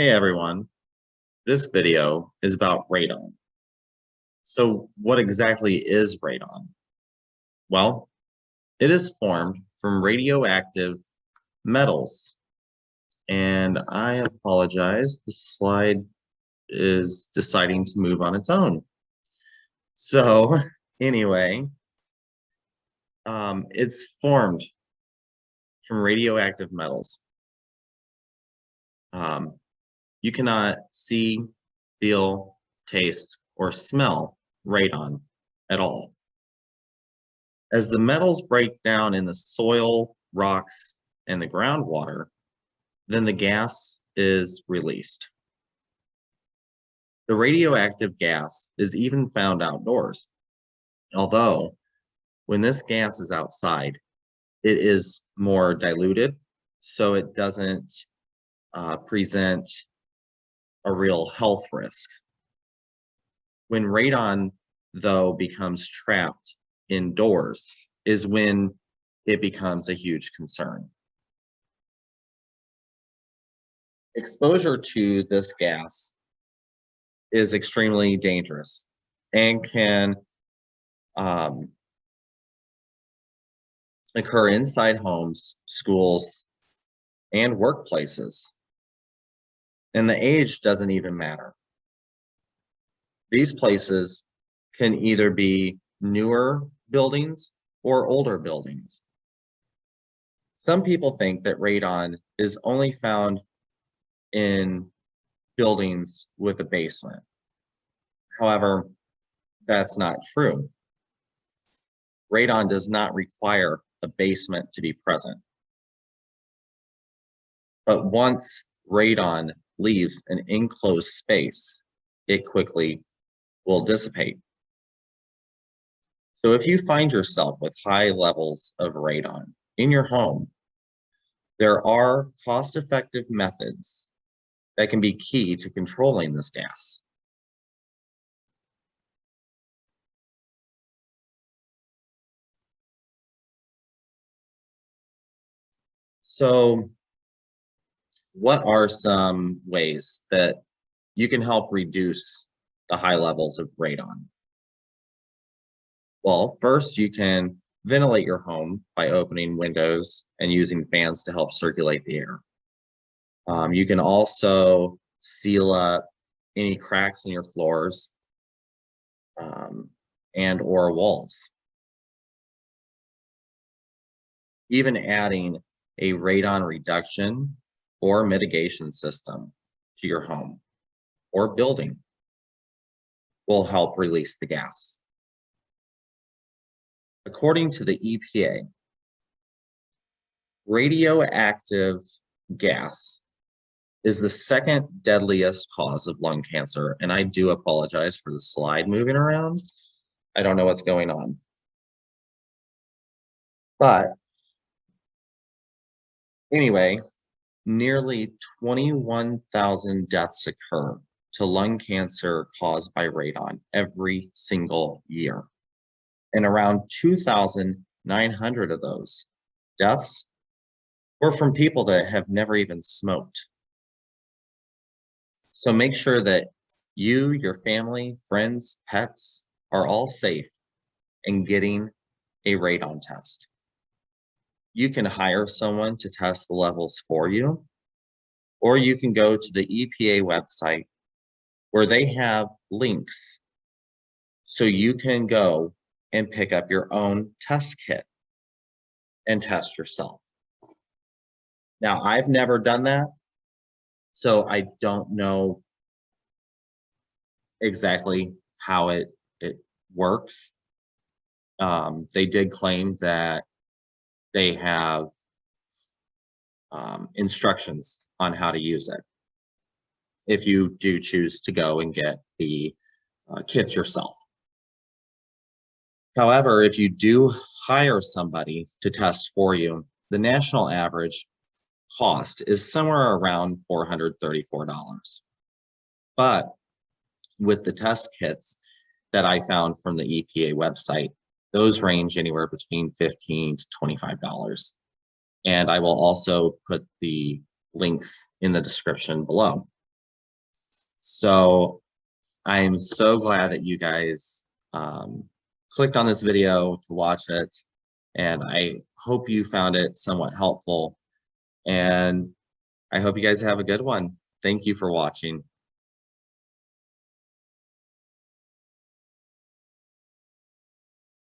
Hey everyone, this video is about radon. So what exactly is radon? Well, it is formed from radioactive metals. And I apologize, the slide is deciding to move on its own. So anyway, it's formed from radioactive metals. You cannot see, feel, taste, or smell radon at all. As the metals break down in the soil, rocks, and the groundwater, then the gas is released. The radioactive gas is even found outdoors, although when this gas is outside, it is more diluted, so it doesn't present a real health risk. When radon, though, becomes trapped indoors is when it becomes a huge concern. Exposure to this gas is extremely dangerous and can occur inside homes, schools, and workplaces. And the age doesn't even matter. These places can either be newer buildings or older buildings. Some people think that radon is only found in buildings with a basement. However, that's not true. Radon does not require a basement to be present. But once radon leaves an enclosed space, it quickly will dissipate. So if you find yourself with high levels of radon in your home, there are cost-effective methods that can be key to controlling this gas. So what are some ways that you can help reduce the high levels of radon? Well, first you can ventilate your home by opening windows and using fans to help circulate the air. You can also seal up any cracks in your floors and or walls. Even adding a radon reduction or mitigation system to your home or building will help release the gas. According to the EPA, radioactive gas is the second deadliest cause of lung cancer. And I do apologize for the slide moving around. I don't know what's going on. But anyway, nearly 21,000 deaths occur to lung cancer caused by radon every single year. And around 2,900 of those deaths were from people that have never even smoked. So make sure that you, your family, friends, pets are all safe in getting a radon test. You can hire someone to test the levels for you, or you can go to the EPA website where they have links so you can go and pick up your own test kit and test yourself. Now, I've never done that, so I don't know exactly how it works. They did claim that they have instructions on how to use it if you do choose to go and get the kit yourself. However, if you do hire somebody to test for you, the national average cost is somewhere around $434. But with the test kits that I found from the EPA website, those range anywhere between $15 to $25. And I will also put the links in the description below. So I'm so glad that you guys clicked on this video to watch it, and I hope you found it somewhat helpful, and I hope you guys have a good one. Thank you for watching.